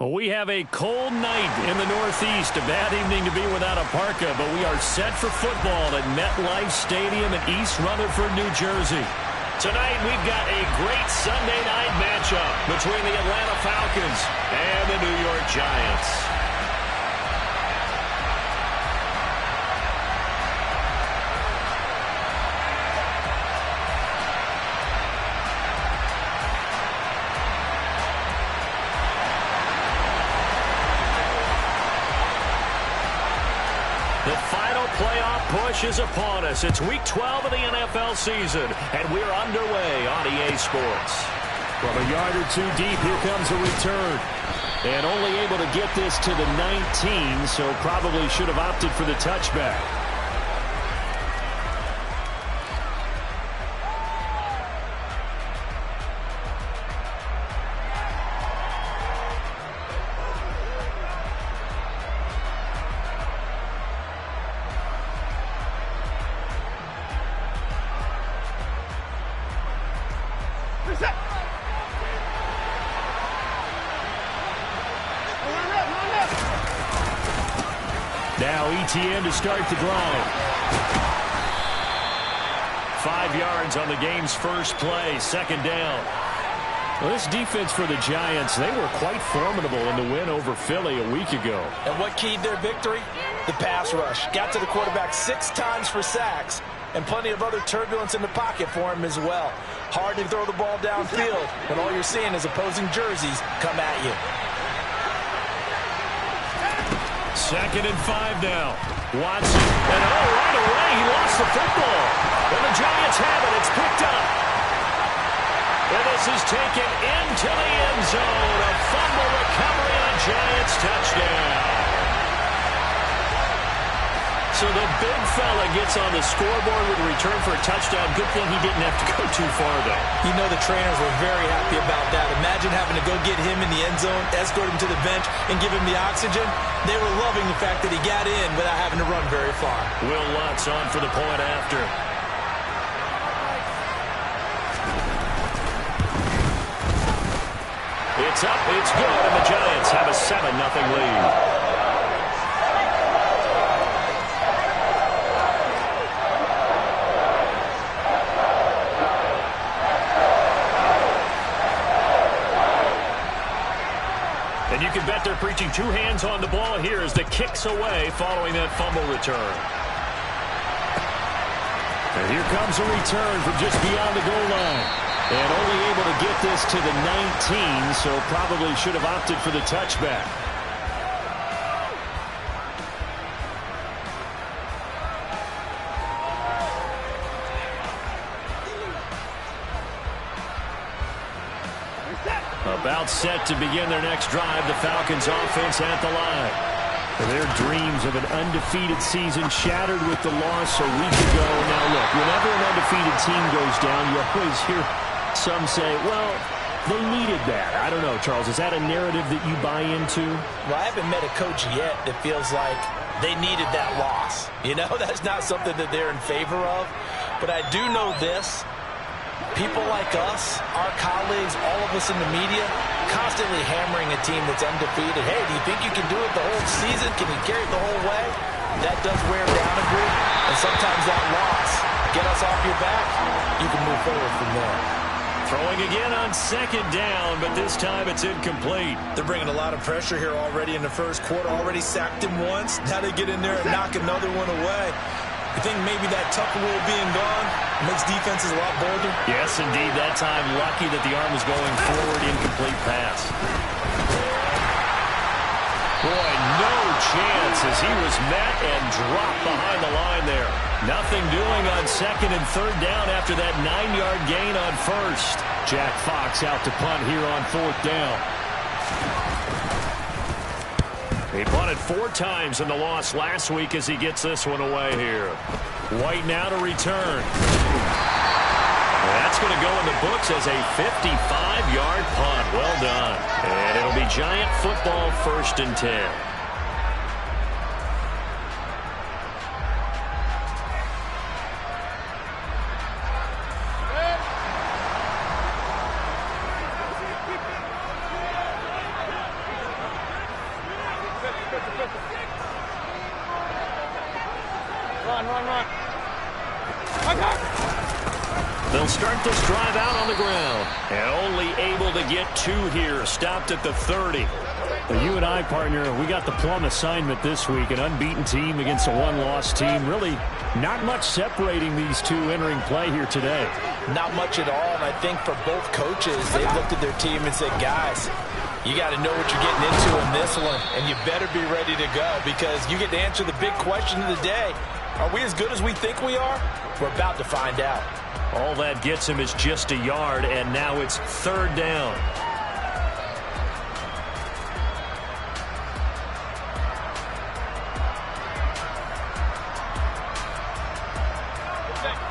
Well, we have a cold night in the Northeast. A bad evening to be without a parka, but we are set for football at MetLife Stadium in East Rutherford, New Jersey. Tonight, we've got a great Sunday night matchup between the Atlanta Falcons and the New York Giants. The final playoff push is upon us. It's Week 12 of the NFL season, and we're underway on EA Sports. From a yard or two deep, here comes a return. And only able to get this to the 19, so probably should have opted for the touchback. Now ETN to start the drive. 5 yards on the game's first play, second down. Well, this defense for the Giants, they were quite formidable in the win over Philly a week ago. And what keyed their victory? The pass rush. Got to the quarterback 6 times for sacks, and plenty of other turbulence in the pocket for him as well. Hard to throw the ball downfield when all you're seeing is opposing jerseys come at you. 2nd and 5 now. Watson, and right away he lost the football. And the Giants have it. It's picked up. And this is taken into the end zone. A fumble recovery on Giants touchdown. So the big fella gets on the scoreboard with a return for a touchdown. Good thing he didn't have to go too far, though. You know the trainers were very happy about that. Imagine having to go get him in the end zone, escort him to the bench, and give him the oxygen. They were loving the fact that he got in without having to run very far. Will Lutz on for the point after. It's up, it's good, and the Giants have a 7-0 lead. And you can bet they're preaching 2 hands on the ball here as the kick's away following that fumble return. And here comes a return from just beyond the goal line. And only able to get this to the 19, so probably should have opted for the touchback. About set to begin their next drive, the Falcons offense at the line. Their dreams of an undefeated season shattered with the loss a week ago. Now look, whenever an undefeated team goes down, you always hear some say, well, they needed that. I don't know, Charles, is that a narrative that you buy into? Well, I haven't met a coach yet that feels like they needed that loss. You know, that's not something that they're in favor of. But I do know this. People like us, our colleagues, all of us in the media, constantly hammering a team that's undefeated. Hey, do you think you can do it the whole season? Can you carry it the whole way? That does wear down a group, and sometimes that loss, get us off your back, you can move forward from there. Throwing again on 2nd down, but this time it's incomplete. They're bringing a lot of pressure here already in the first quarter. Already sacked him once. Now they get in there and knock another one away. You think maybe that Tucker rule being gone makes defenses a lot bolder? Yes, indeed. That time, lucky that the arm was going forward. Incomplete pass. Boy, no chance as he was met and dropped behind the line there. Nothing doing on 2nd and 3rd down after that 9-yard gain on 1st. Jack Fox out to punt here on 4th down. He punted 4 times in the loss last week as he gets this one away here. White now to return. That's going to go in the books as a 55-yard punt. Well done. And it'll be Giant football 1st and 10. They'll start this drive out on the ground. And only able to get 2 here. Stopped at the 30. Well, you and I, partner, we got the plum assignment this week. An unbeaten team against a one-loss team. Really not much separating these two entering play here today. Not much at all, and I think for both coaches, they looked at their team and said, guys, you got to know what you're getting into in this one, and you better be ready to go because you get to answer the big question of the day. Are we as good as we think we are? We're about to find out. All that gets him is just a yard, and now it's 3rd down.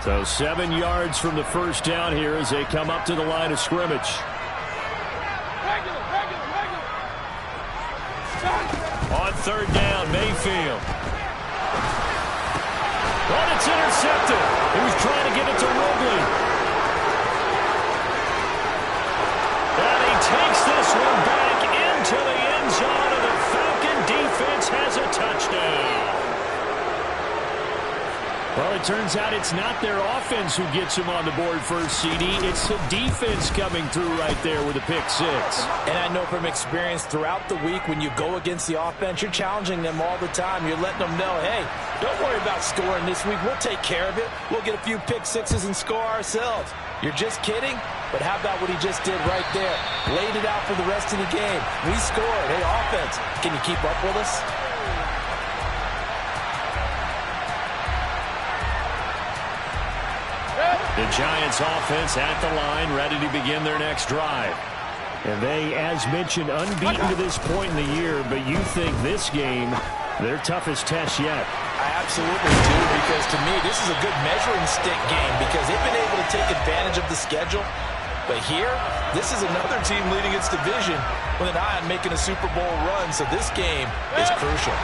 So 7 yards from the first down here as they come up to the line of scrimmage. On 3rd down, Mayfield. But it's intercepted. He was trying to get it to Ridley. And he takes this one back into the end zone, and the Falcon defense has a touchdown. Well, it turns out it's not their offense who gets him on the board first, CD. It's the defense coming through right there with a pick 6. And I know from experience throughout the week when you go against the offense, you're challenging them all the time. You're letting them know, hey, don't worry about scoring this week. We'll take care of it. We'll get a few pick 6s and score ourselves. You're just kidding? But how about what he just did right there? Laid it out for the rest of the game. We scored. Hey, offense, can you keep up with us? The Giants offense at the line, ready to begin their next drive. And they, as mentioned, unbeaten to this point in the year, but you think this game, their toughest test yet. I absolutely do, because to me, this is a good measuring stick game because they've been able to take advantage of the schedule. But here, this is another team leading its division with an eye on making a Super Bowl run, so this game is crucial.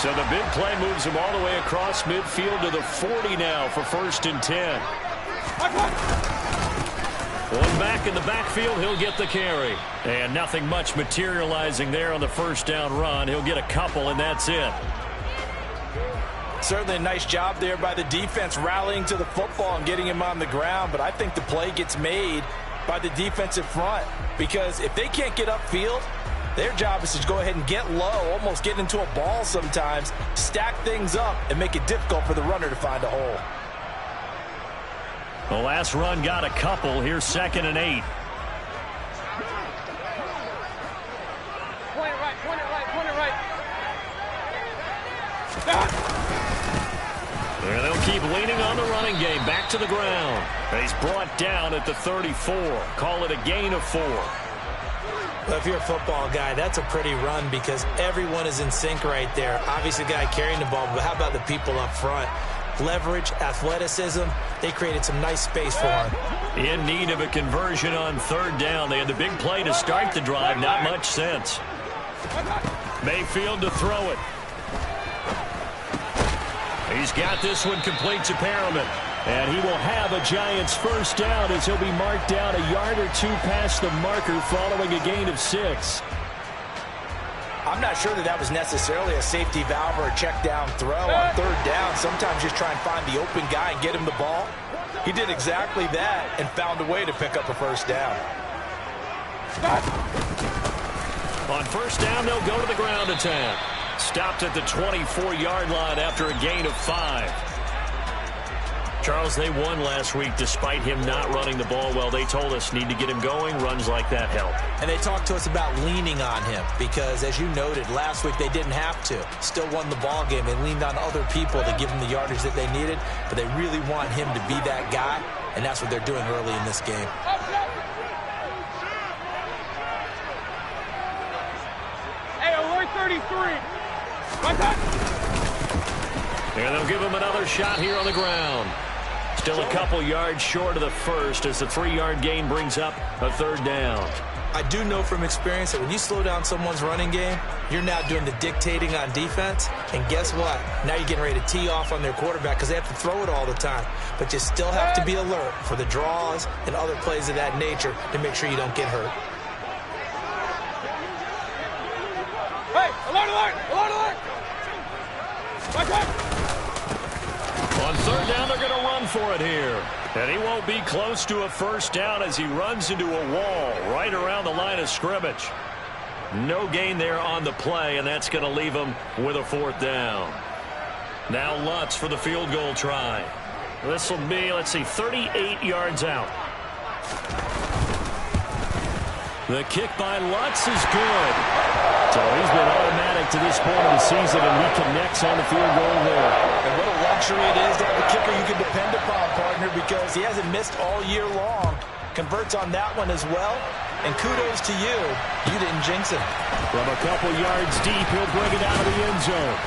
So the big play moves him all the way across midfield to the 40 now for 1st and 10. One back in the backfield, he'll get the carry. And nothing much materializing there on the 1st down run. He'll get a couple, and that's it. Certainly a nice job there by the defense rallying to the football and getting him on the ground, but I think the play gets made by the defensive front because if they can't get upfield, their job is to go ahead and get low, almost get into a ball sometimes, stack things up, and make it difficult for the runner to find a hole. The last run got a couple. Here's 2nd and 8. Point it right, point it right, point it right. There they'll keep leaning on the running game. Back to the ground. He's brought down at the 34. Call it a gain of 4. Well, if you're a football guy, that's a pretty run because everyone is in sync right there. Obviously, the guy carrying the ball, but how about the people up front? Leverage, athleticism, they created some nice space for him. In need of a conversion on 3rd down. They had the big play to start the drive. Not much sense. Mayfield to throw it. He's got this one complete to Perriman. And he will have a Giants 1st down as he'll be marked down a yard or 2 past the marker following a gain of 6. I'm not sure that was necessarily a safety valve or a check down throw on 3rd down. Sometimes just try and find the open guy and get him the ball. He did exactly that and found a way to pick up a 1st down. On 1st down, they'll go to the ground attack. Stopped at the 24-yard line after a gain of 5. Charles, they won last week despite him not running the ball well. They told us need to get him going. Runs like that help. And they talked to us about leaning on him because, as you noted, last week they didn't have to. Still won the ball game. They leaned on other people to give them the yardage that they needed, but they really want him to be that guy, and that's what they're doing early in this game. Hey, alert 33. And they'll give him another shot here on the ground. Still a couple yards short of the 1st as the 3-yard gain brings up a 3rd down. I do know from experience that when you slow down someone's running game, you're now doing the dictating on defense. And guess what? Now you're getting ready to tee off on their quarterback because they have to throw it all the time. But you still have to be alert for the draws and other plays of that nature to make sure you don't get hurt. Hey, alert, alert, alert, alert. going for it here. And he won't be close to a first down as he runs into a wall right around the line of scrimmage. No gain there on the play, and that's going to leave him with a fourth down. Now Lutz for the field goal try. This will be, 38 yards out. The kick by Lutz is good. So he's been automatic to this point of the season, and he connects on the field goal there. And what a luxury it is to have a kicker you can depend upon, partner, because he hasn't missed all year long. Converts on that one as well. And kudos to you. You didn't jinx it. From a couple yards deep, he'll bring it out of the end zone.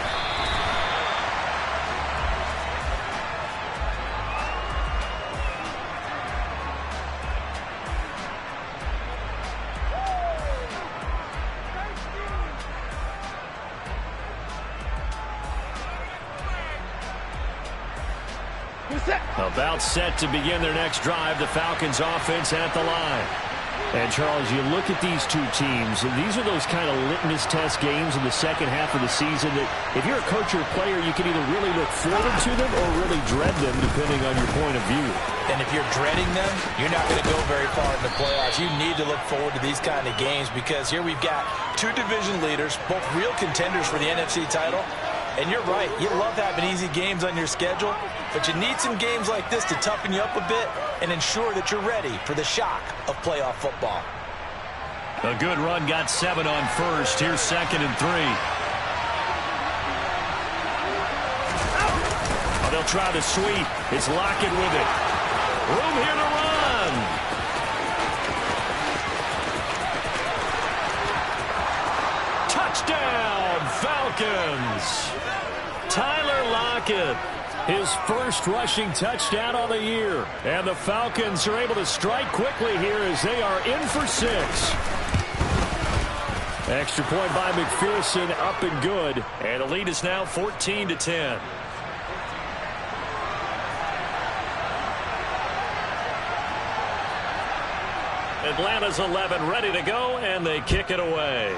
About set to begin their next drive, the Falcons offense at the line. And, Charles, you look at these two teams, and these are those kind of litmus test games in the second half of the season that if you're a coach or a player, you can either really look forward to them or really dread them, depending on your point of view. And if you're dreading them, you're not going to go very far in the playoffs. You need to look forward to these kind of games because here we've got two division leaders, both real contenders for the NFC title. And you're right, you love having easy games on your schedule, but you need some games like this to toughen you up a bit and ensure that you're ready for the shock of playoff football. A good run, got 7 on first. Here's 2nd and 3. Oh, they'll try to sweep. It's Lockett with it. Room here to run. Touchdown, Falcons. Tyler Lockett, his first rushing touchdown on the year. And the Falcons are able to strike quickly here as they are in for 6. Extra point by McPherson, up and good. And the lead is now 14-10. Atlanta's 11 ready to go, and they kick it away.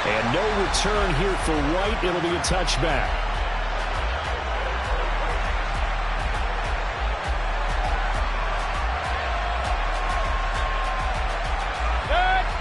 And no return here for Wright. It'll be a touchback.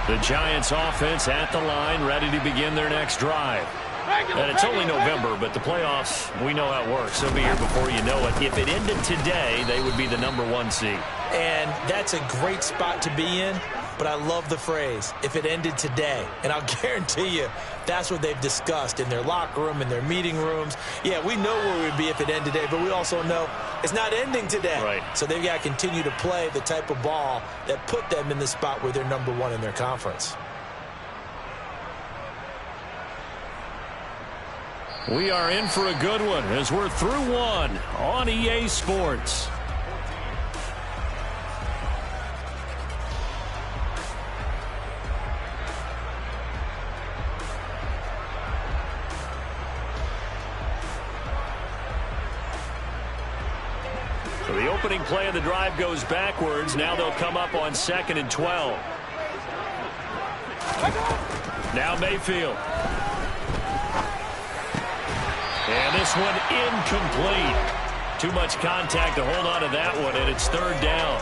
The Giants offense at the line, ready to begin their next drive. And it's only November, but the playoffs, we know how it works. They'll be here before you know it. If it ended today, they would be the #1 seed. And that's a great spot to be in. But I love the phrase, if it ended today. And I'll guarantee you, that's what they've discussed in their locker room, in their meeting rooms. Yeah, we know where we'd be if it ended today, but we also know it's not ending today. Right. So they've got to continue to play the type of ball that put them in the spot where they're #1 in their conference. We are in for a good one as we're through one on EA Sports. So the opening play of the drive goes backwards. Now they'll come up on 2nd and 12. Now Mayfield. And this one incomplete. Too much contact to hold on to that one, and it's 3rd down.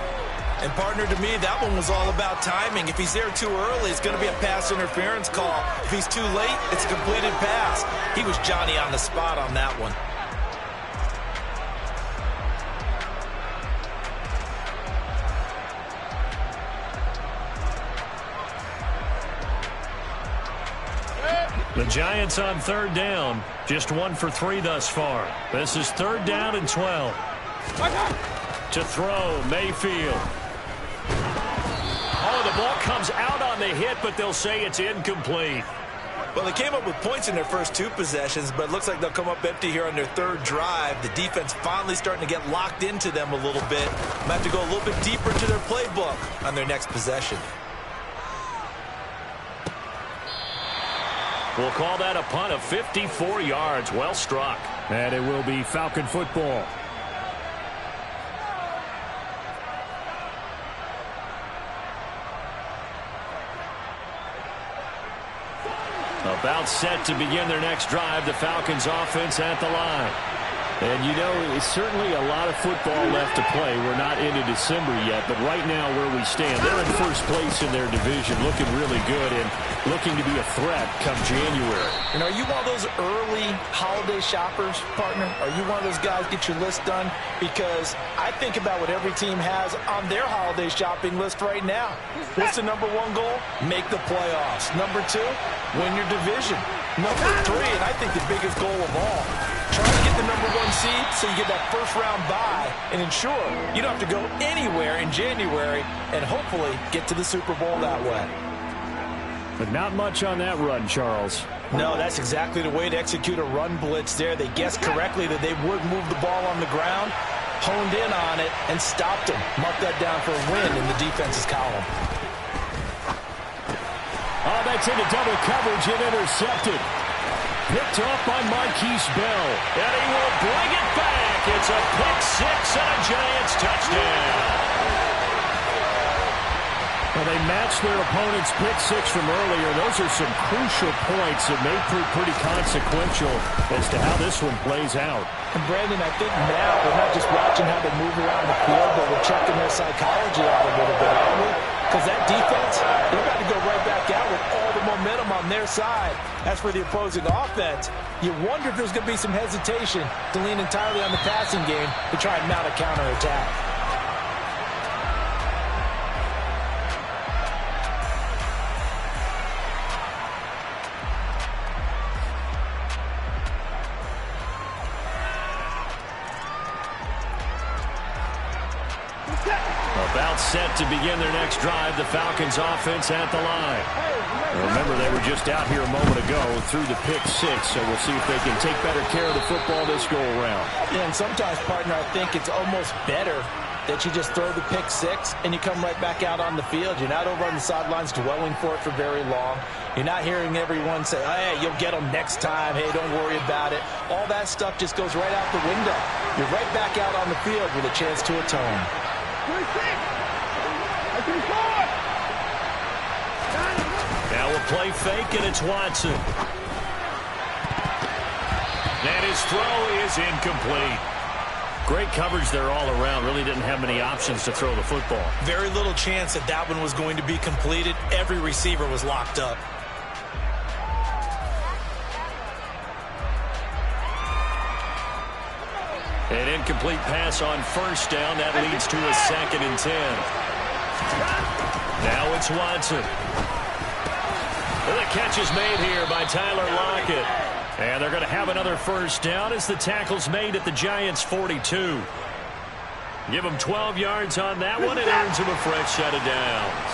And, partner, to me, that one was all about timing. If he's there too early, it's going to be a pass interference call. If he's too late, it's a completed pass. He was Johnny on the spot on that one. The Giants on 3rd down, just 1 for 3 thus far. This is 3rd down and 12. To throw, Mayfield. Oh, the ball comes out on the hit, but they'll say it's incomplete. Well, they came up with points in their first 2 possessions, but it looks like they'll come up empty here on their 3rd drive. The defense finally starting to get locked into them a little bit. Might have to go a little bit deeper into their playbook on their next possession. We'll call that a punt of 54 yards. Well struck. And it will be Falcon football. About set to begin their next drive, the Falcons offense at the line. And, you know, it's certainly a lot of football left to play. We're not into December yet, but right now where we stand, they're in first place in their division, looking really good and looking to be a threat come January. And are you one of those early holiday shoppers, partner? Are you one of those guys get your list done? Because I think about what every team has on their holiday shopping list right now. What's the number one goal? Make the playoffs. Number two, win your division. Number three, and I think the biggest goal of all, try to get the number one seed so you get that first round bye and ensure you don't have to go anywhere in January and hopefully get to the Super Bowl that way. But not much on that run, Charles. No, that's exactly the way to execute a run blitz there. They guessed correctly that they would move the ball on the ground, honed in on it, and stopped them. Mark that down for a win in the defense's column. Oh, that's into double coverage and intercepted. Picked off by Marquise Bell. And he will bring it back. It's a pick six and a Giants touchdown. Well, they matched their opponent's pick six from earlier. Those are some crucial points that may prove pretty consequential as to how this one plays out. And Brandon, I think now we're not just watching how they move around the field, but we're checking their psychology out a little bit, aren't we? Because that defense, they're about to go right back out with all the momentum on their side. As for the opposing offense, you wonder if there's going to be some hesitation to lean entirely on the passing game to try and mount a counterattack. About set to begin their next drive, the Falcons offense at the line. Remember, they were just out here a moment ago through the pick six, so we'll see if they can take better care of the football this go-around. Yeah, and sometimes, partner, I think it's almost better that you just throw the pick six and you come right back out on the field. You're not over on the sidelines dwelling for it for very long. You're not hearing everyone say, hey, you'll get them next time. Hey, don't worry about it. All that stuff just goes right out the window. You're right back out on the field with a chance to atone. Now a play fake, and it's Watson. And his throw is incomplete. Great coverage there all around. Really didn't have many options to throw the football. Very little chance that that one was going to be completed. Every receiver was locked up. An incomplete pass on first down. That leads to a 2nd and 10. Now it's Watson. The catch is made here by Tyler Lockett. And they're going to have another first down as the tackle's made at the Giants' 42. Give them 12 yards on that one. It earns them a fresh set of downs.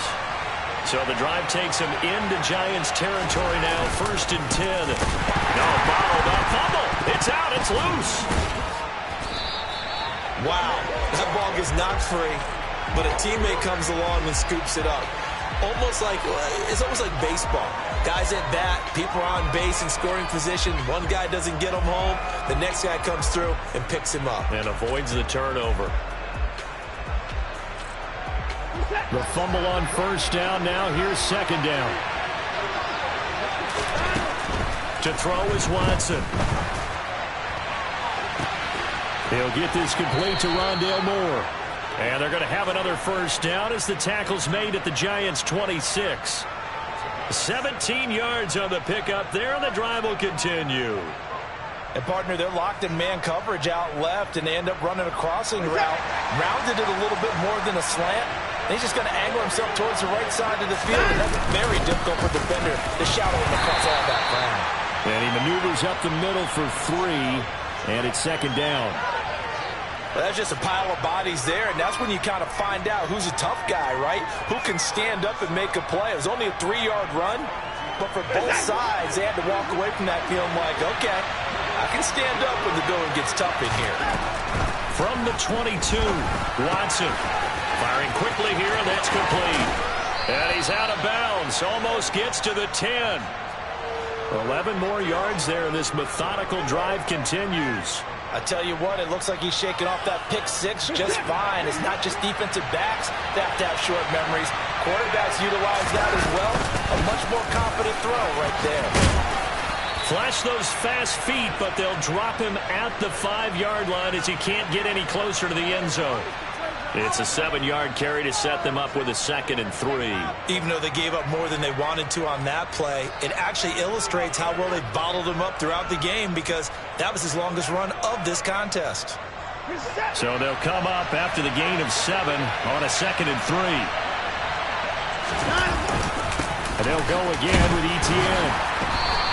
So the drive takes them into Giants territory now. 1st and 10. No, bottled up. Fumble. It's out. It's loose. Wow, that ball gets knocked free, but a teammate comes along and scoops it up. It's almost like baseball. Guys at bat, people are on base in scoring position. One guy doesn't get him home. The next guy comes through and picks him up. And avoids the turnover. The fumble on first down. Now here's 2nd down. To throw is Watson. He'll get this complete to Rondale Moore. And they're going to have another first down as the tackle's made at the Giants' 26. 17 yards on the pickup there, and the drive will continue. And, partner, they're locked in man coverage out left, and they end up running a crossing route. Rounded it a little bit more than a slant. And he's just going to angle himself towards the right side of the field, and that's very difficult for the defender to shadow him across all that ground. And he maneuvers up the middle for 3, and it's 2nd down. Well, that's just a pile of bodies there, and that's when you kind of find out who's a tough guy, right? Who can stand up and make a play. It was only a 3-yard run, but for both sides, they had to walk away from that feeling like, okay, I can stand up when the going gets tough in here. From the 22, Watson firing quickly here, and that's complete. And he's out of bounds, almost gets to the 10. 11 more yards there, and this methodical drive continues. I tell you what, it looks like he's shaking off that pick six just fine. It's not just defensive backs that have to have short memories. quarterbacks utilize that as well. A much more confident throw right there. Flash those fast feet, but they'll drop him at the 5-yard line as he can't get any closer to the end zone. It's a 7-yard carry to set them up with a 2nd and 3. Even though they gave up more than they wanted to on that play, it actually illustrates how well they bottled him up throughout the game, because that was his longest run of this contest. So they'll come up after the gain of 7 on a 2nd and 3. And they'll go again with ETN.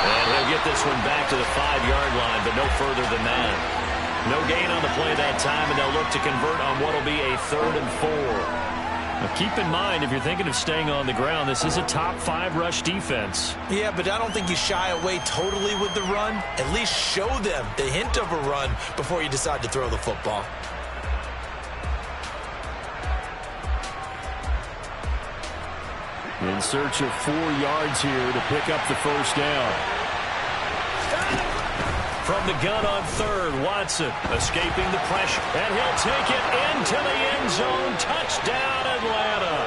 And he'll get this one back to the 5-yard line, but no further than that. No gain on the play that time, and they'll look to convert on what will be a 3rd and 4. Now keep in mind, if you're thinking of staying on the ground, this is a top 5 rush defense. Yeah, but I don't think you shy away totally with the run. At least show them the hint of a run before you decide to throw the football. In search of 4 yards here to pick up the first down. From the gun on 3rd, Watson escaping the pressure, and he'll take it into the end zone. Touchdown, Atlanta.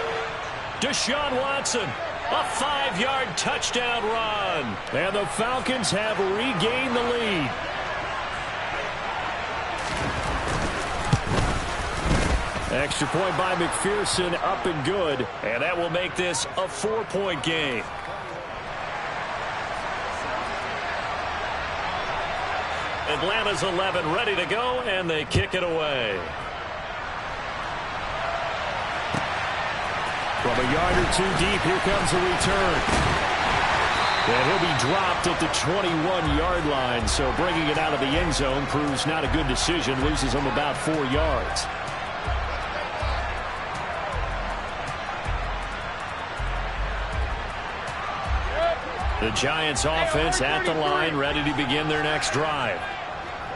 Deshaun Watson, a 5-yard touchdown run. And the Falcons have regained the lead. Extra point by McPherson, up and good. And that will make this a 4-point game. Atlanta's 11 ready to go, and they kick it away. From a yard or 2 deep, here comes a return. And he'll be dropped at the 21-yard line, so bringing it out of the end zone proves not a good decision. Loses him about 4 yards. The Giants offense at the line, ready to begin their next drive.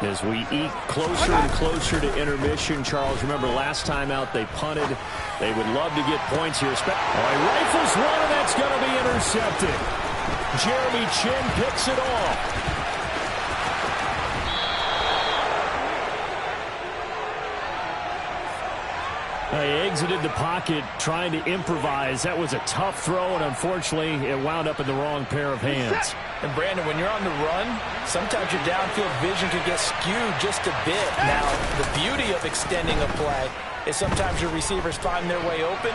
As we eke closer and closer to intermission, Charles, remember last time out they punted. They would love to get points here. All right, rifles one, and that's going to be intercepted. Jeremy Chin picks it off. He exited the pocket trying to improvise. That was a tough throw, and unfortunately, it wound up in the wrong pair of hands. And, Brandon, when you're on the run, sometimes your downfield vision can get skewed just a bit. Now, the beauty of extending a play is sometimes your receivers find their way open,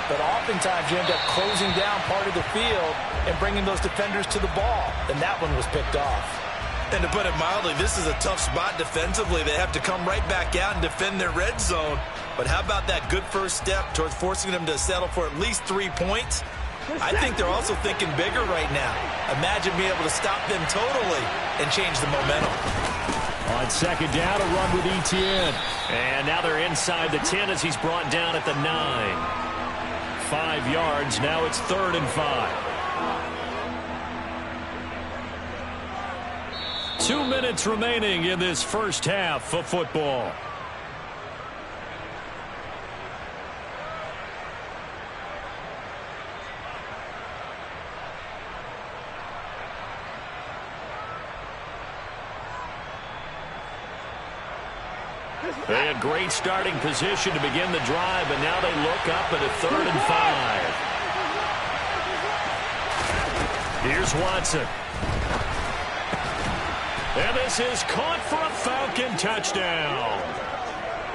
but oftentimes you end up closing down part of the field and bringing those defenders to the ball, and that one was picked off. And to put it mildly, this is a tough spot defensively. They have to come right back out and defend their red zone. But how about that good first step towards forcing them to settle for at least 3 points? I think they're also thinking bigger right now. Imagine being able to stop them totally and change the momentum. On 2nd down, a run with ETN. And now they're inside the 10 as he's brought down at the 9. 5 yards. Now it's 3rd and 5. 2 minutes remaining in this first half of football. They had great starting position to begin the drive, but now they look up at a 3rd and 5. Here's Watson. And this is caught for a Falcon touchdown.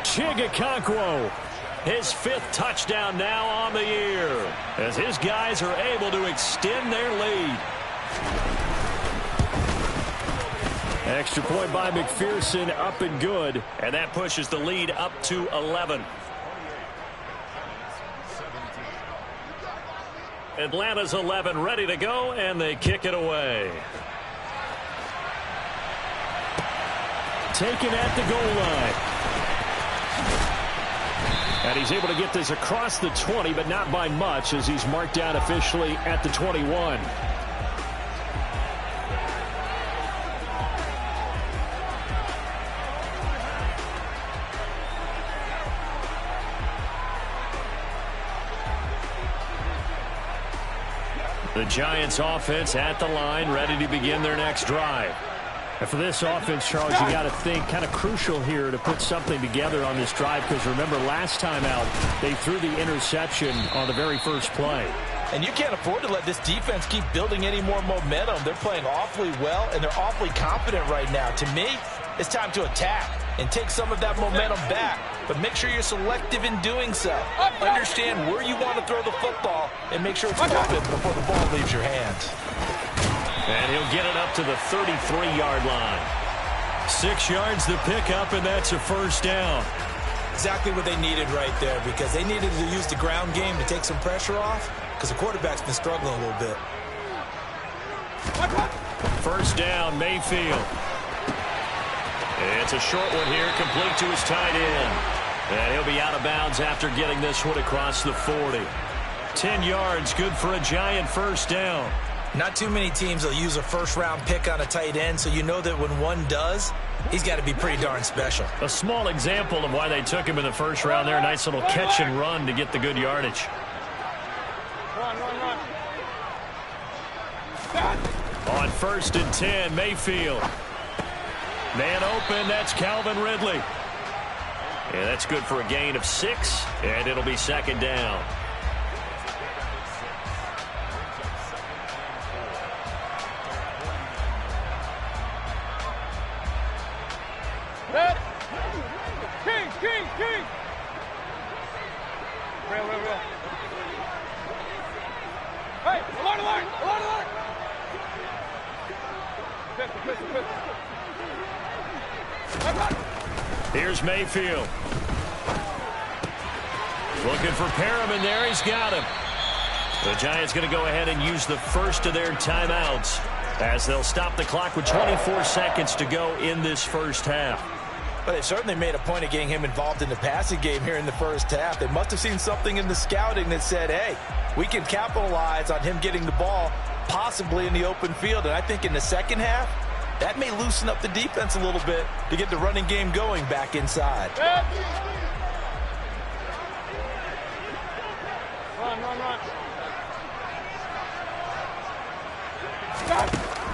Chigakonkwo, his 5th touchdown now on the year, as his guys are able to extend their lead. Extra point by McPherson, up and good. And that pushes the lead up to 11. Atlanta's 11 ready to go, and they kick it away. Taken at the goal line. And he's able to get this across the 20, but not by much, as he's marked down officially at the 21. The Giants offense at the line, ready to begin their next drive. And for this offense, Charles, you got to think kind of crucial here to put something together on this drive, because remember last time out they threw the interception on the very first play. And you can't afford to let this defense keep building any more momentum. They're playing awfully well, and they're awfully confident right now. To me, it's time to attack and take some of that momentum back. But make sure you're selective in doing so. Understand where you want to throw the football and make sure it's open before the ball leaves your hands. And he'll get it up to the 33-yard line. 6 yards the pickup, and that's a first down. Exactly what they needed right there, because they needed to use the ground game to take some pressure off, because the quarterback's been struggling a little bit. First down, Mayfield. It's a short one here, complete to his tight end. And he'll be out of bounds after getting this one across the 40. 10 yards, good for a giant first down. Not too many teams will use a first-round pick on a tight end, so you know that when one does, he's got to be pretty darn special. A small example of why they took him in the first round there. Nice little catch and run to get the good yardage. Run. On 1st and 10, Mayfield. Man open, that's Calvin Ridley. Yeah, that's good for a gain of 6, and it'll be second down. King. Real. Hey, alert. Pistol. Here's Mayfield. Looking for Perriman there. He's got him. The Giants going to go ahead and use the first of their timeouts as they'll stop the clock with 24 seconds to go in this first half. But they certainly made a point of getting him involved in the passing game here in the first half. They must have seen something in the scouting that said, hey, we can capitalize on him getting the ball possibly in the open field. And I think in the second half, that may loosen up the defense a little bit to get the running game going back inside. Run.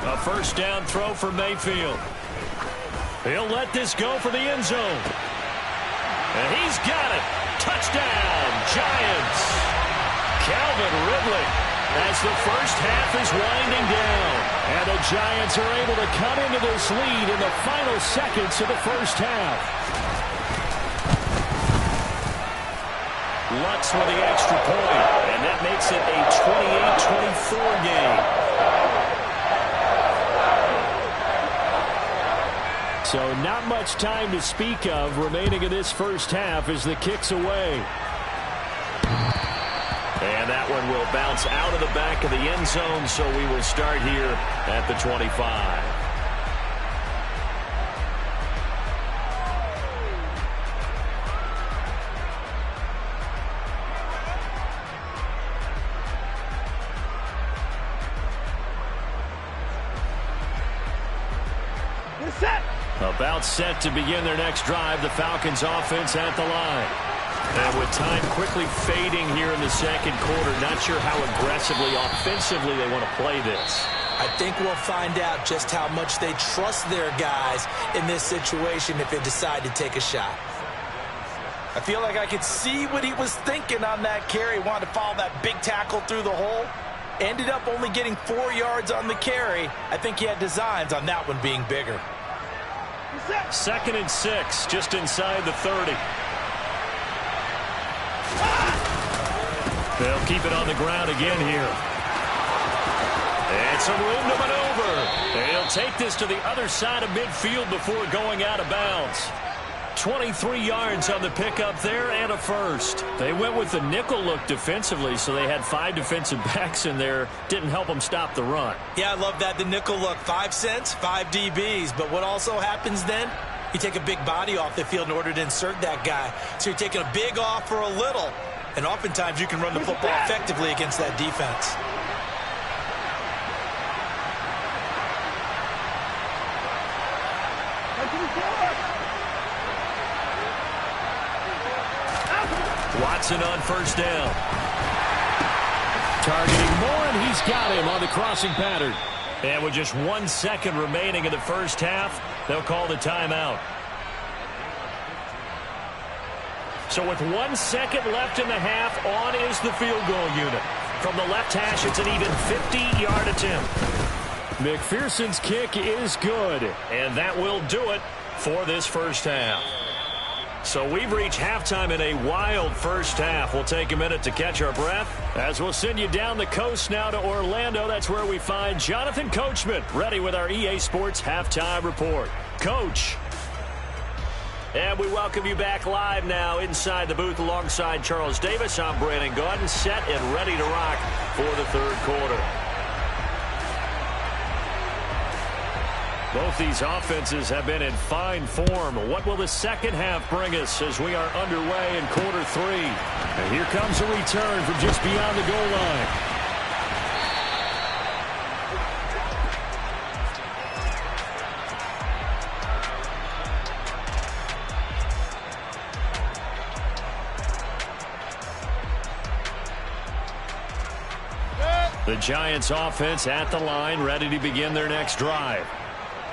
A first down throw for Mayfield. He'll let this go for the end zone. And he's got it. Touchdown, Giants. Calvin Ridley as the first half is winding down. And the Giants are able to cut into this lead in the final seconds of the first half. Lutz with the extra point, and that makes it a 28-24 game. So not much time to speak of remaining in this first half as the kick's away. And that one will bounce out of the back of the end zone, so we will start here at the 25. About set to begin their next drive. The Falcons offense at the line. And with time quickly fading here in the second quarter, not sure how aggressively, offensively they want to play this. I think we'll find out just how much they trust their guys in this situation if they decide to take a shot. I feel like I could see what he was thinking on that carry. Wanted to follow that big tackle through the hole. Ended up only getting 4 yards on the carry. I think he had designs on that one being bigger. 2nd and 6, just inside the 30. They'll keep it on the ground again here. And some room to maneuver. They'll take this to the other side of midfield before going out of bounds. 23 yards on the pickup there and a first. They went with the nickel look defensively, so they had 5 defensive backs in there. Didn't help them stop the run. Yeah, I love that, the nickel look. 5 cents, 5 DBs. But what also happens then, you take a big body off the field in order to insert that guy. So you're taking a big off for a little. And oftentimes you can run the football effectively against that defense. Watson on first down. Targeting Moore, and he's got him on the crossing pattern. And with just 1 second remaining in the first half, they'll call the timeout. So with 1 second left in the half, on is the field goal unit. From the left hash, it's an even 50-yard attempt. McPherson's kick is good, and that will do it for this first half. So we've reached halftime in a wild first half. We'll take a minute to catch our breath as we'll send you down the coast now to Orlando. That's where we find Jonathan Coachman ready with our EA Sports Halftime Report. Coach. And we welcome you back live now inside the booth alongside Charles Davis. I'm Brandon Gaudin, set and ready to rock for the third quarter. Both these offenses have been in fine form. What will the second half bring us as we are underway in quarter three? And here comes a return from just beyond the goal line. The Giants offense at the line, ready to begin their next drive.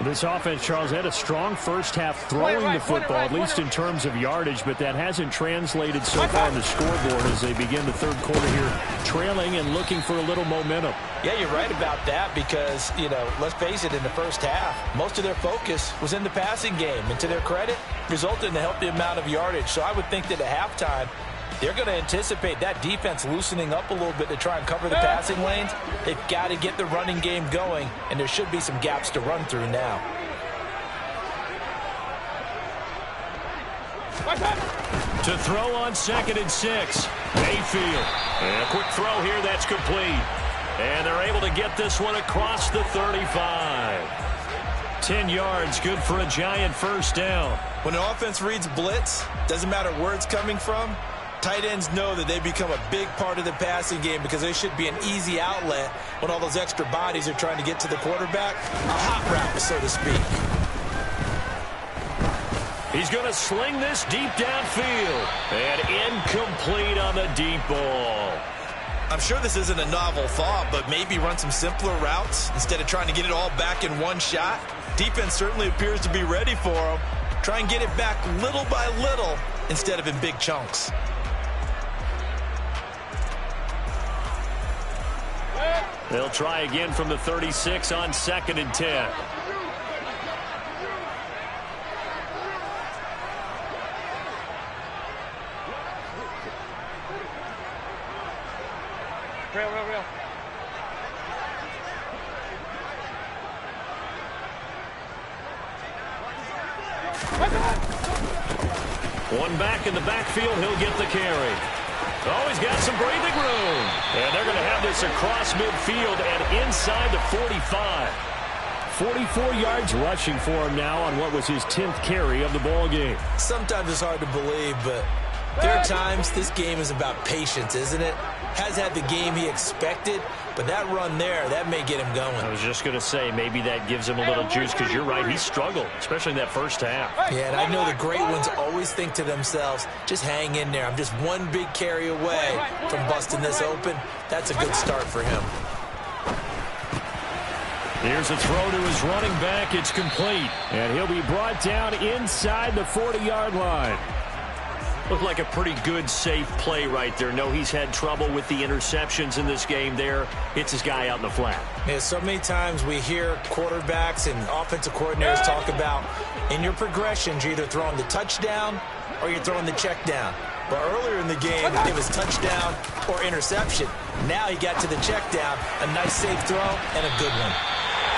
This offense, Charles, had a strong first half throwing the football, at least in terms of yardage, but that hasn't translated so far on the scoreboard as they begin the third quarter here, trailing and looking for a little momentum. Yeah, you're right about that because, you know, let's face it, in the first half, most of their focus was in the passing game. And to their credit, resulted in a healthy amount of yardage. So I would think that at halftime, they're going to anticipate that defense loosening up a little bit to try and cover the passing lanes. They've got to get the running game going, and there should be some gaps to run through now. To throw on 2nd and 6, Mayfield. And a quick throw here, that's complete. And they're able to get this one across the 35. 10 yards, good for a Giant first down. When an offense reads blitz, doesn't matter where it's coming from, tight ends know that they become a big part of the passing game because they should be an easy outlet when all those extra bodies are trying to get to the quarterback. A hot route, so to speak. He's going to sling this deep downfield. And incomplete on the deep ball. I'm sure this isn't a novel thought, but maybe run some simpler routes instead of trying to get it all back in one shot. Defense certainly appears to be ready for him. Try and get it back little by little instead of in big chunks. They'll try again from the 36 on 2nd and 10. Real. One back in the backfield, he'll get the carry. Oh, he's got some breathing room. And they're going to have this across midfield and inside the 45. 44 yards rushing for him now on what was his 10th carry of the ball game. Sometimes it's hard to believe, but there are times this game is about patience, isn't it? Has had the game he expected, but that run there, that may get him going. I was just going to say, maybe that gives him a little juice because you're right, he struggled, especially in that first half. Yeah, and I know the great ones always think to themselves, just hang in there. I'm just one big carry away from busting this open. That's a good start for him. Here's a throw to his running back. It's complete. And he'll be brought down inside the 40-yard line. Looked like a pretty good, safe play right there. No, he's had trouble with the interceptions in this game there. It's his guy out in the flat. Yeah, so many times we hear quarterbacks and offensive coordinators talk about in your progressions, you're either throwing the touchdown or you're throwing the check down. But earlier in the game, it was touchdown or interception. Now he got to the check down, a nice safe throw, and a good one.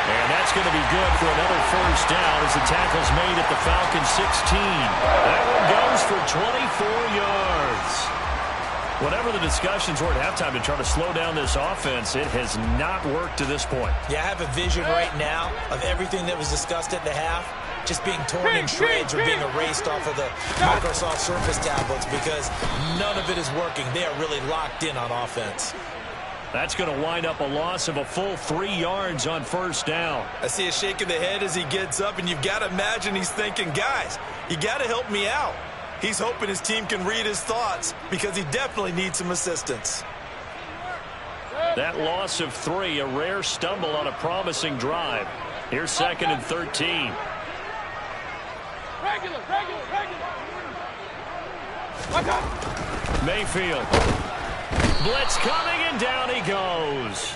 And that's going to be good for another first down as the tackle's made at the Falcons 16. That one goes for 24 yards. Whatever the discussions were at halftime to try to slow down this offense, it has not worked to this point. Yeah, I have a vision right now of everything that was discussed at the half just being torn in shreds or being erased off of the Microsoft Surface tablets because none of it is working. They are really locked in on offense. That's going to wind up a loss of a full 3 yards on first down. I see a shake of the head as he gets up, and you've got to imagine he's thinking, guys, you got to help me out. He's hoping his team can read his thoughts because he definitely needs some assistance. That loss of 3, a rare stumble on a promising drive. Here's 2nd and 13. Regular. Mayfield. Blitz coming, and down he goes.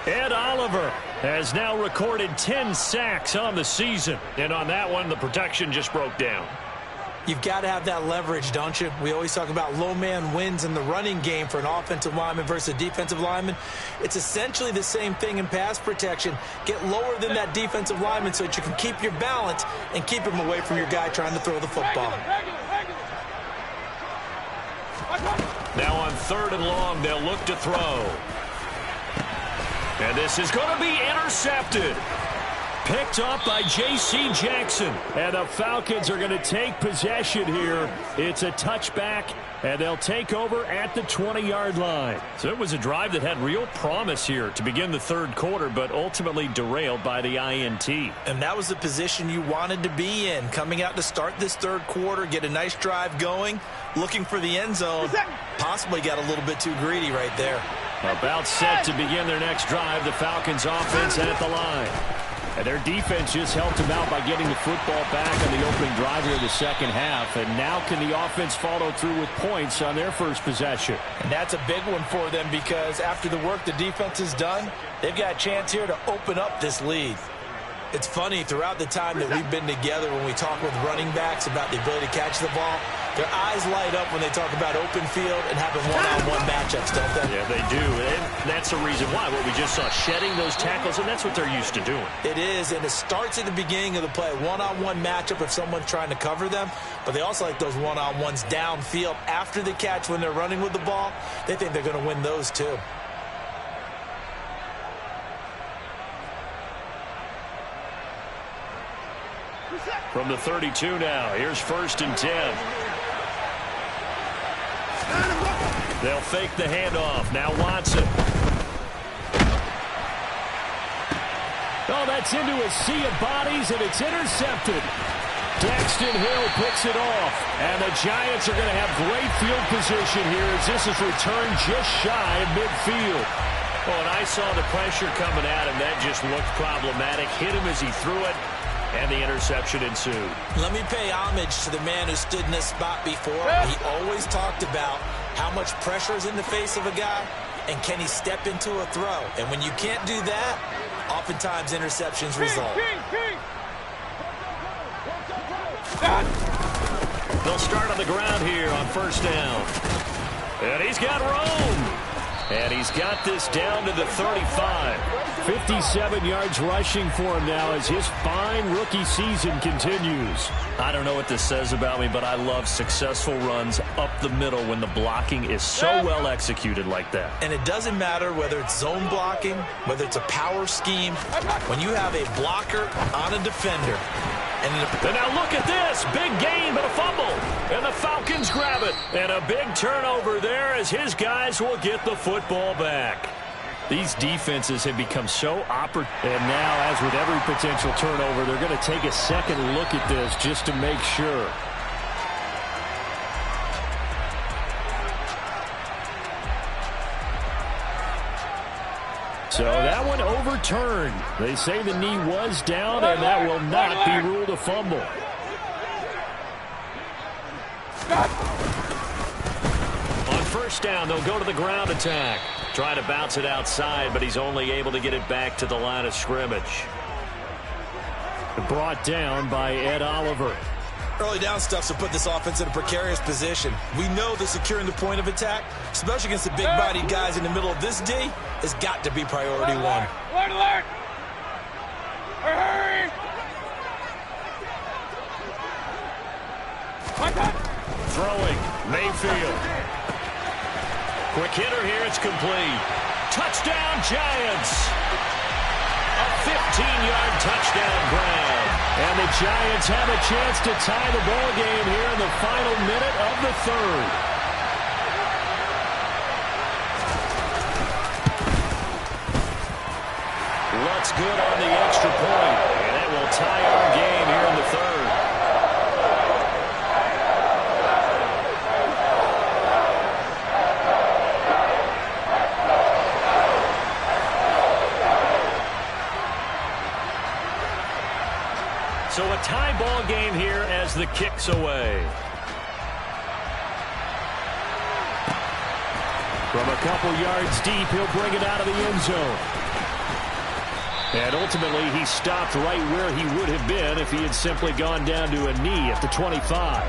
Ed Oliver has now recorded 10 sacks on the season. And on that one, the protection just broke down. You've got to have that leverage, don't you? We always talk about low man wins in the running game for an offensive lineman versus a defensive lineman. It's essentially the same thing in pass protection. Get lower than that defensive lineman so that you can keep your balance and keep him away from your guy trying to throw the football. Now on 3rd and long, they'll look to throw. And this is going to be intercepted. Picked up by J.C. Jackson. And the Falcons are going to take possession here. It's a touchback, and they'll take over at the 20-yard line. So it was a drive that had real promise here to begin the 3rd quarter, but ultimately derailed by the INT. And that was the position you wanted to be in. Coming out to start this 3rd quarter, get a nice drive going, looking for the end zone. Possibly got a little bit too greedy right there. About set to begin their next drive, the Falcons offense at the line. And their defense just helped them out by getting the football back on the opening drive here in the 2nd half. And now can the offense follow through with points on their first possession? And that's a big one for them because after the work the defense has done, they've got a chance here to open up this lead. It's funny, throughout the time that we've been together when we talk with running backs about the ability to catch the ball, their eyes light up when they talk about open field and having one-on-one matchups, don't they? Yeah, they do. And that's the reason why. What we just saw, shedding those tackles, and that's what they're used to doing. It is, and it starts at the beginning of the play. One-on-one matchup if someone's trying to cover them, but they also like those one-on-ones downfield after the catch when they're running with the ball. They think they're going to win those too. From the 32 now, here's 1st and 10. They'll fake the handoff. Now Watson. Oh, that's into a sea of bodies, and it's intercepted. Daxton Hill picks it off, and the Giants are going to have great field position here as this is returned just shy of midfield. Oh, and I saw the pressure coming at him. That just looked problematic. Hit him as he threw it. And the interception ensued. Let me pay homage to the man who stood in this spot before. He always talked about how much pressure is in the face of a guy and can he step into a throw. And when you can't do that, oftentimes interceptions result. They'll start on the ground here on 1st down. And he's got room. And he's got this down to the 35. 57 yards rushing for him now as his fine rookie season continues. I don't know what this says about me, but I love successful runs up the middle when the blocking is so well executed like that. And it doesn't matter whether it's zone blocking, whether it's a power scheme. When you have a blocker on a defender. And now look at this. Big gain, but a fumble. And the Falcons grab it. And a big turnover there as his guys will get the football back. These defenses have become so opportune. And now, as with every potential turnover, they're going to take a second look at this just to make sure. So that one overturned. They say the knee was down, and that will not be ruled a fumble. On 1st down, they'll go to the ground attack. Trying to bounce it outside, but he's only able to get it back to the line of scrimmage. Brought down by Ed Oliver. Early down stuff to put this offense in a precarious position. We know that securing the point of attack, especially against the big-bodied guys in the middle of this D, has got to be priority one. Alert, alert! Hurry! Throwing, Mayfield. Quick hitter here, it's complete. Touchdown, Giants! A 15-yard touchdown grab. And the Giants have a chance to tie the ball game here in the final minute of the 3rd. Looks good on the extra point. And it will tie our game here in the 3rd. the kicks away. From a couple yards deep, he'll bring it out of the end zone. And ultimately, he stopped right where he would have been if he had simply gone down to a knee at the 25.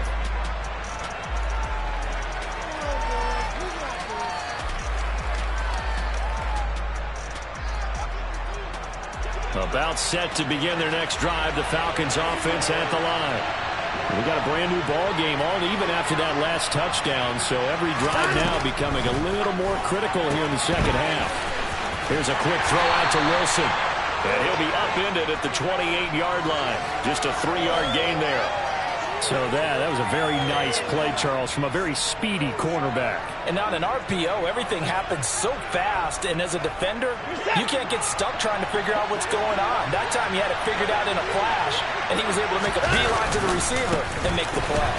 About set to begin their next drive, the Falcons offense at the line. We got a brand new ball game, all even after that last touchdown, so every drive now becoming a little more critical here in the second half. Here's a quick throw out to Wilson, and he'll be upended at the 28-yard line. Just a 3-yard gain there. So that was a very nice play, Charles, from a very speedy cornerback. And on an RPO, everything happens so fast, and as a defender, you can't get stuck trying to figure out what's going on. That time he had it figured out in a flash, and he was able to make a beeline to the receiver and make the play.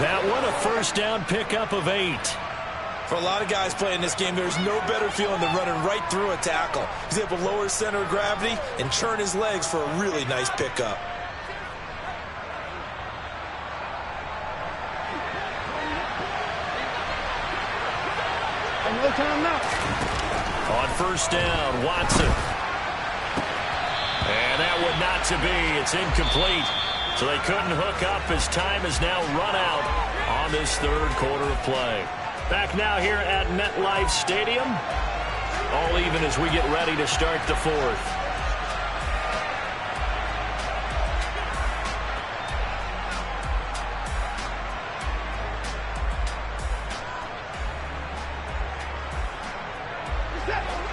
That one, a first down pickup of 8. For a lot of guys playing this game, there's no better feeling than running right through a tackle. He's able to lower his center of gravity and churn his legs for a really nice pickup. No time now. On first down, Watson. And that would not to be. It's incomplete. So they couldn't hook up as time has now run out on this third quarter of play. Back now here at MetLife Stadium. All even as we get ready to start the fourth.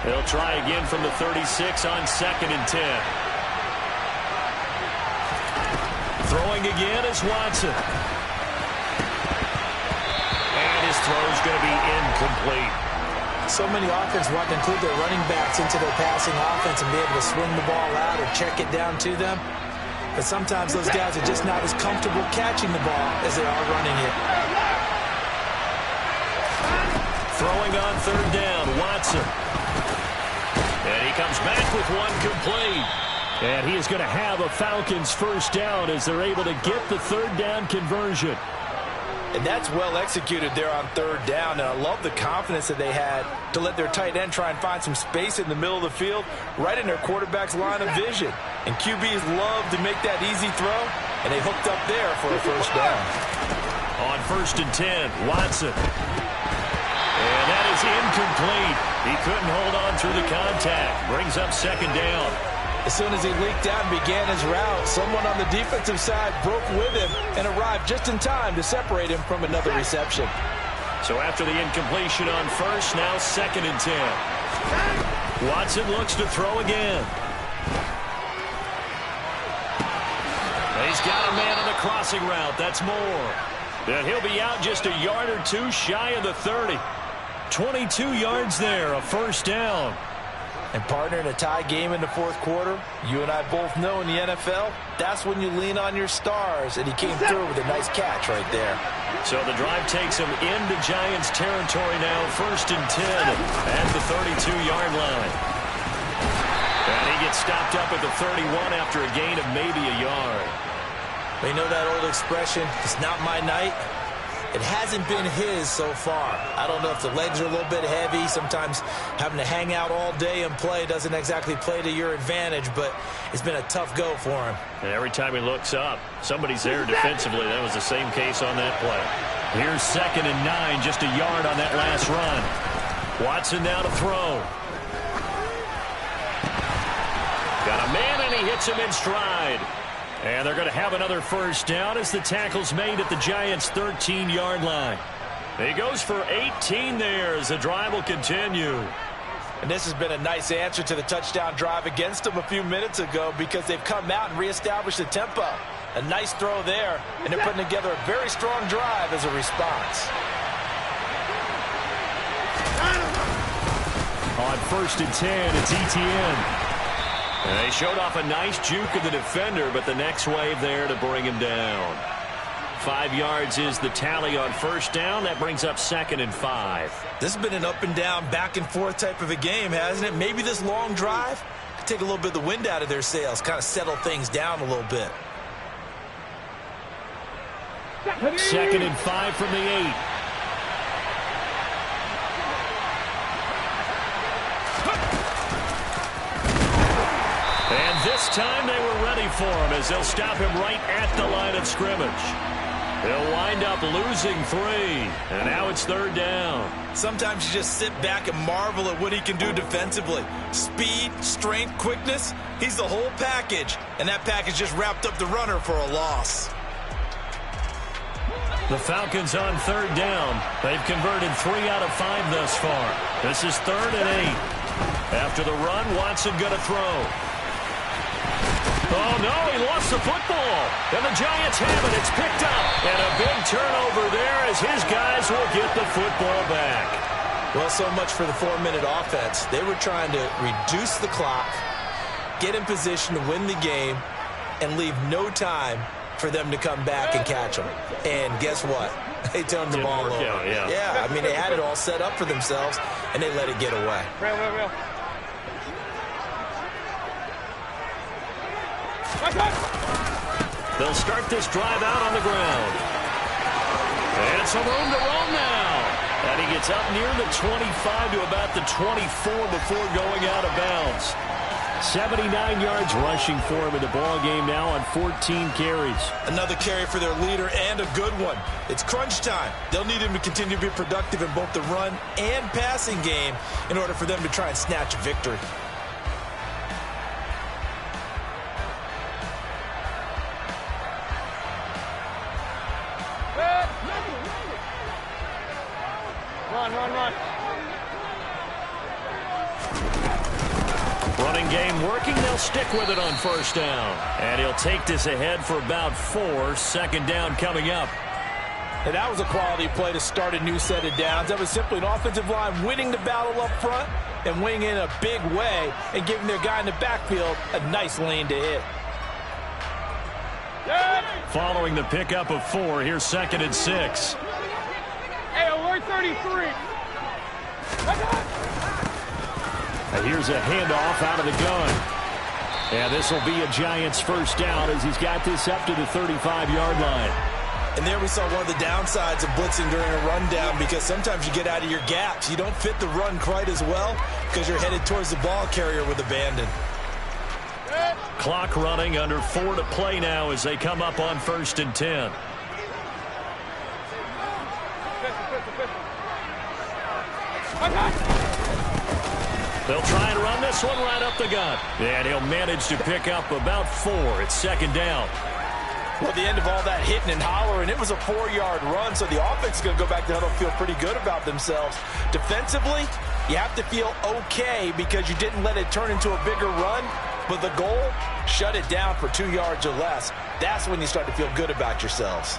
They'll try again from the 36 on 2nd and 10. Throwing again is Watson. His throw's going to be incomplete. So many offenses want to include their running backs into their passing offense and be able to swing the ball out or check it down to them. But sometimes those guys are just not as comfortable catching the ball as they are running it. Throwing on third down, Watson. And he comes back with one complete. And he is going to have a Falcons first down as they're able to get the third down conversion. And that's well executed there on third down. And I love the confidence that they had to let their tight end try and find some space in the middle of the field, right in their quarterback's line of vision. And QBs love to make that easy throw, and they hooked up there for a first down. On 1st and 10, Watson. And that is incomplete. He couldn't hold on through the contact. Brings up 2nd down. As soon as he leaked out and began his route, someone on the defensive side broke with him and arrived just in time to separate him from another reception. So after the incompletion on first, now 2nd and 10. Watson looks to throw again. He's got a man on the crossing route. That's more. And he'll be out just a yard or two shy of the 30. 22 yards there, a first down. And partner, in a tie game in the fourth quarter, you and I both know in the NFL, that's when you lean on your stars. And he came through with a nice catch right there. So the drive takes him into Giants territory now, 1st and 10 at the 32-yard line. And he gets stopped up at the 31 after a gain of maybe a yard. You know that old expression, it's not my night? It hasn't been his so far. I don't know if the legs are a little bit heavy. Sometimes having to hang out all day and play doesn't exactly play to your advantage, but it's been a tough go for him. And every time he looks up, somebody's there defensively. That was the same case on that play. Here's 2nd and 9, just a yard on that last run. Watson now to throw. Got a man, and he hits him in stride. And they're going to have another first down as the tackle's made at the Giants' 13-yard line. He goes for 18 there as the drive will continue. And this has been a nice answer to the touchdown drive against them a few minutes ago because they've come out and reestablished the tempo. A nice throw there, and they're putting together a very strong drive as a response. On 1st and 10, it's ETN. And they showed off a nice juke of the defender, but the next wave there to bring him down. 5 yards is the tally on first down. That brings up 2nd and 5. This has been an up and down, back and forth type of a game, hasn't it? Maybe this long drive take a little bit of the wind out of their sails, kind of settle things down a little bit. 2nd and 5 from the 8. And this time they were ready for him as they'll stop him right at the line of scrimmage. They'll wind up losing 3, and now it's 3rd down. Sometimes you just sit back and marvel at what he can do defensively. Speed, strength, quickness, he's the whole package, and that package just wrapped up the runner for a loss. The Falcons on 3rd down. They've converted 3 out of 5 thus far. This is 3rd and 8. After the run, Watson going to throw. Oh, no, he lost the football. And the Giants have it. It's picked up. And a big turnover there as his guys will get the football back. Well, so much for the 4-minute offense. They were trying to reduce the clock, get in position to win the game, and leave no time for them to come back and catch them. And guess what? They turned the ball over. Yeah, I mean, they had it all set up for themselves, and they let it get away. Real. They'll start this drive out on the ground. And some room to roam now. And he gets up near the 25 to about the 24 before going out of bounds. 79 yards rushing for him in the ball game now on 14 carries. Another carry for their leader and a good one. It's crunch time. They'll need him to continue to be productive in both the run and passing game in order for them to try and snatch a victory. Run. Running game working. They'll stick with it on 1st down. And he'll take this ahead for about 4. 2nd down coming up. And that was a quality play to start a new set of downs. That was simply an offensive line winning the battle up front and winning in a big way and giving their guy in the backfield a nice lane to hit. Following the pickup of 4, here's 2nd and 6. Hey, alert 33. Here's a handoff out of the gun. And this will be a Giants 1st down as he's got this up to the 35-yard line. And there we saw one of the downsides of blitzing during a rundown, because sometimes you get out of your gaps. You don't fit the run quite as well because you're headed towards the ball carrier with abandon. Clock running, under 4 to play now as they come up on 1st and 10. They'll try and run this one right up the gut. And he'll manage to pick up about 4. It's 2nd down. Well, the end of all that hitting and hollering, it was a 4-yard run, so the offense is going to go back to huddle, feel pretty good about themselves. Defensively, you have to feel okay because you didn't let it turn into a bigger run, but the goal, shut it down for 2 yards or less. That's when you start to feel good about yourselves.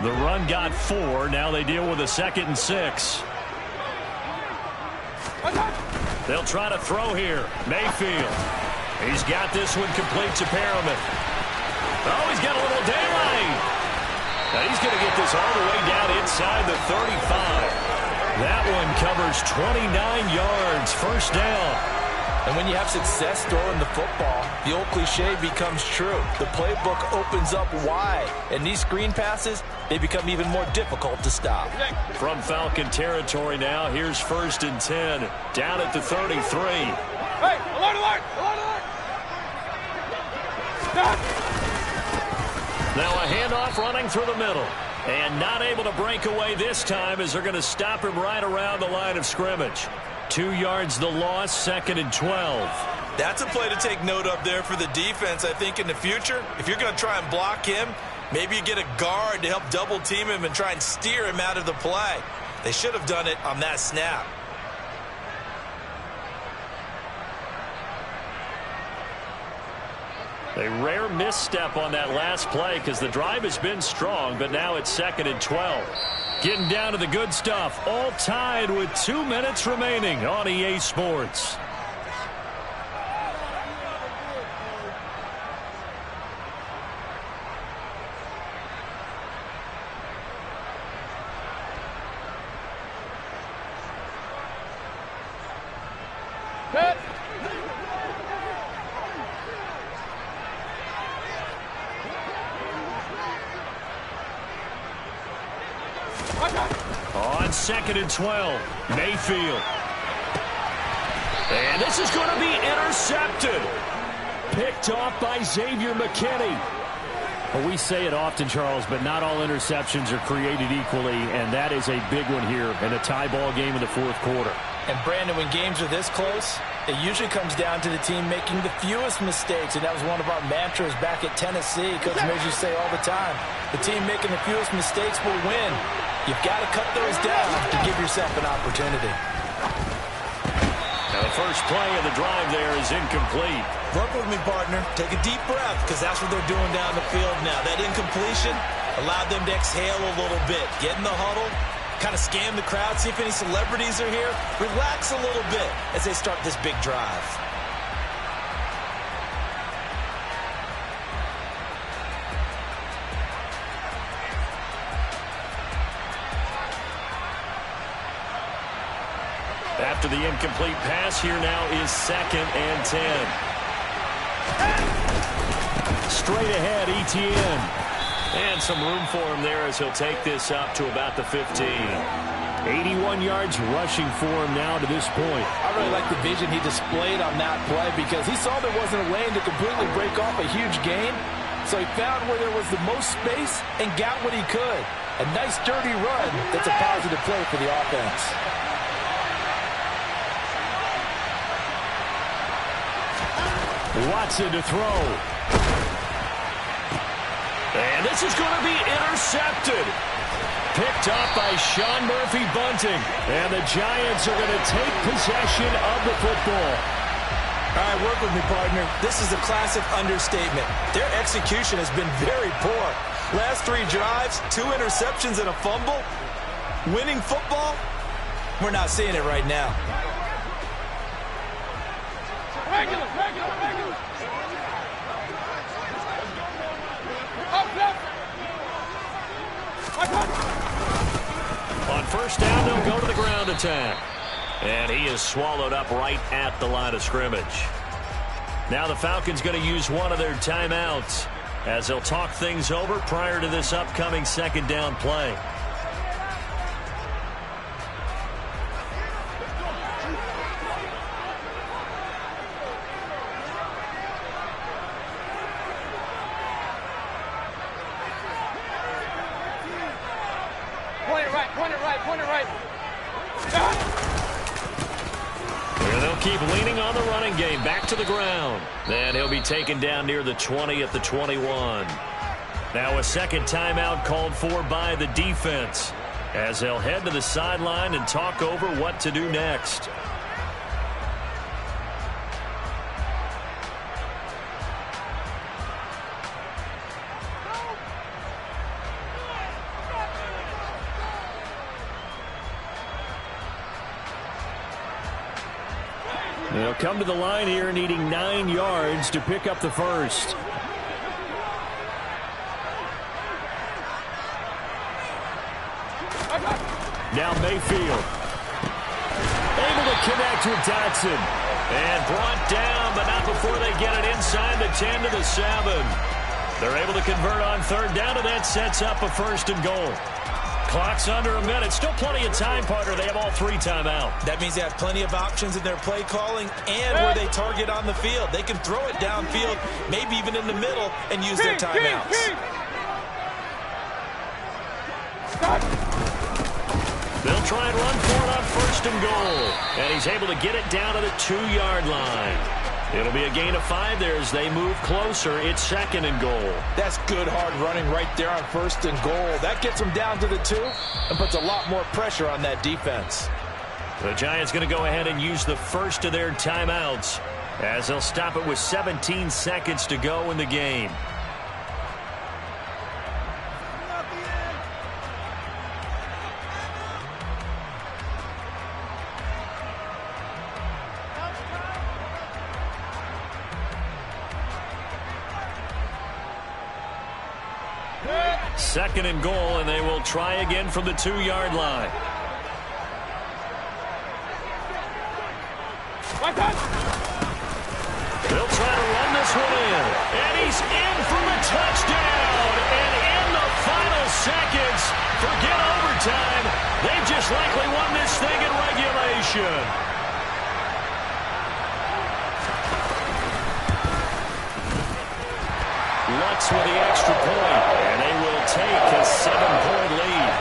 The run got 4. Now they deal with a 2nd and 6. They'll try to throw here. Mayfield. He's got this one complete to Perriman. Oh, he's got a little daylight. Now he's going to get this all the way down inside the 35. That one covers 29 yards. 1st down. And when you have success throwing the football, the old cliche becomes true. The playbook opens up wide, and these screen passes, they become even more difficult to stop. From Falcon territory now, here's 1st and 10, down at the 33. Hey, alert! Stop! Now a handoff running through the middle. And not able to break away this time as they're going to stop him right around the line of scrimmage. 2 yards the loss, 2nd and 12. That's a play to take note of there for the defense, I think, in the future. If you're going to try and block him, maybe you get a guard to help double team him and try and steer him out of the play. They should have done it on that snap. A rare misstep on that last play because the drive has been strong, but now it's 2nd and 12. Getting down to the good stuff, all tied with 2 minutes remaining on EA Sports. on 2nd and 12. Mayfield. And this is going to be intercepted. Picked off by Xavier McKinney. Well, we say it often, Charles, but not all interceptions are created equally, and that is a big one here in a tie ball game in the fourth quarter. And, Brandon, when games are this close, it usually comes down to the team making the fewest mistakes, and that was one of our mantras back at Tennessee. Coach Mills used to say all the time, the team making the fewest mistakes will win. You've got to cut those down to give yourself an opportunity. Now the first play of the drive there is incomplete. Work with me, partner. Take a deep breath, because that's what they're doing down the field now. That incompletion allowed them to exhale a little bit. Get in the huddle, kind of scan the crowd, see if any celebrities are here. Relax a little bit as they start this big drive. After the incomplete pass, here now is 2nd and 10. Straight ahead, ETN. And some room for him there as he'll take this up to about the 15. 81 yards rushing for him now to this point. I really like the vision he displayed on that play because he saw there wasn't a lane to completely break off a huge gain. So he found where there was the most space and got what he could. A nice, dirty run that's a positive play for the offense. Watson to throw. And this is going to be intercepted. Picked off by Sean Murphy-Bunting. And the Giants are going to take possession of the football. All right, work with me, partner. This is a classic understatement. Their execution has been very poor. Last 3 drives, 2 interceptions and a fumble. Winning football? We're not seeing it right now. Regular. On first down, they'll go to the ground attack. And he is swallowed up right at the line of scrimmage. Now the Falcons going to use one of their timeouts as they'll talk things over prior to this upcoming 2nd down play. Point it right. And they'll keep leaning on the running game. Back to the ground. And he'll be taken down near the 20 at the 21. Now a second timeout called for by the defense as they'll head to the sideline and talk over what to do next. They'll come to the line here needing 9 yards to pick up the first. Now Mayfield. Able to connect with Dotson. And brought down, but not before they get it inside the 10 to the 7. They're able to convert on 3rd down, and that sets up a 1st and goal. Clock's under a minute. Still plenty of time, partner. They have all 3 timeout. That means they have plenty of options in their play calling and where they target on the field. They can throw it downfield, maybe even in the middle, and use their timeouts. They'll try and run for it on 1st and goal. And he's able to get it down to the 2-yard line. It'll be a gain of 5 there as they move closer. It's 2nd and goal. That's good hard running right there on 1st and goal. That gets them down to the 2 and puts a lot more pressure on that defense. The Giants going to go ahead and use the first of their timeouts as they'll stop it with 17 seconds to go in the game. Second and goal, and they will try again from the 2-yard line. They'll try to run this one in. And he's in for a touchdown. And in the final seconds, forget overtime. They've just He's likely won this thing in regulation. Lutz with the extra point, and they will take a 7-point lead.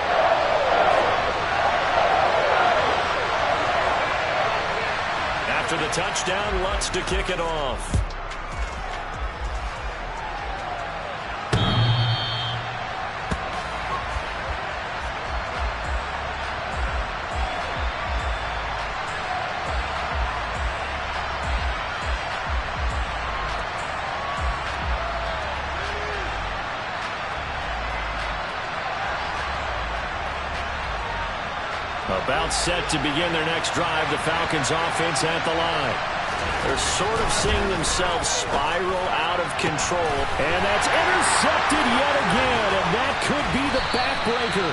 After the touchdown, Lutz to kick it off. About set to begin their next drive, the Falcons offense at the line. They're sort of seeing themselves spiral out of control. And that's intercepted yet again, and that could be the backbreaker.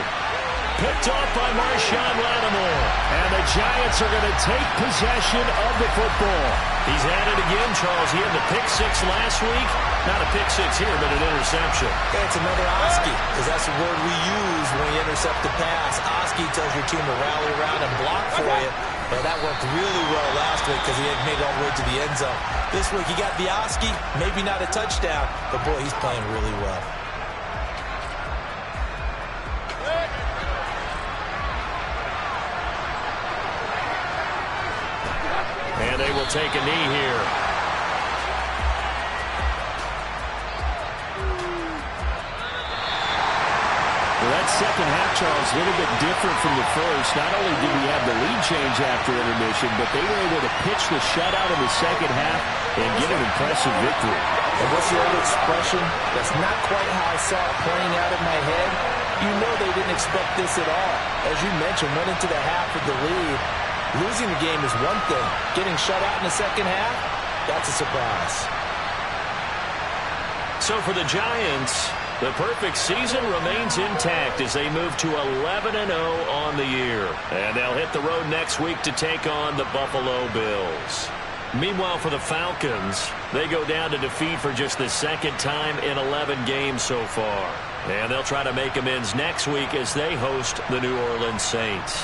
Picked off by Marshawn Lattimore. And the Giants are going to take possession of the football. He's at it again, Charles. He had the pick six last week. Not a pick six here, but an interception. Yeah, it's another Oski, because that's the word we use when you intercept the pass. Oski tells your team to rally around and block for you. Well, that worked really well last week because he had made it all the way to the end zone. This week he got the Oski, maybe not a touchdown, but boy, he's playing really well. And they will take a knee here. Well, that second half, Charles, a little bit different from the first. Not only did we have the lead change after intermission, but they were able to pitch the shutout in the second half and get an impressive victory. And what's the old expression? That's not quite how I saw it playing out in my head. You know they didn't expect this at all. As you mentioned, went into the half with the lead. Losing the game is one thing. Getting shut out in the second half, that's a surprise. So for the Giants, the perfect season remains intact as they move to 11-0 on the year. And they'll hit the road next week to take on the Buffalo Bills. Meanwhile, for the Falcons, they go down to defeat for just the second time in 11 games so far. And they'll try to make amends next week as they host the New Orleans Saints.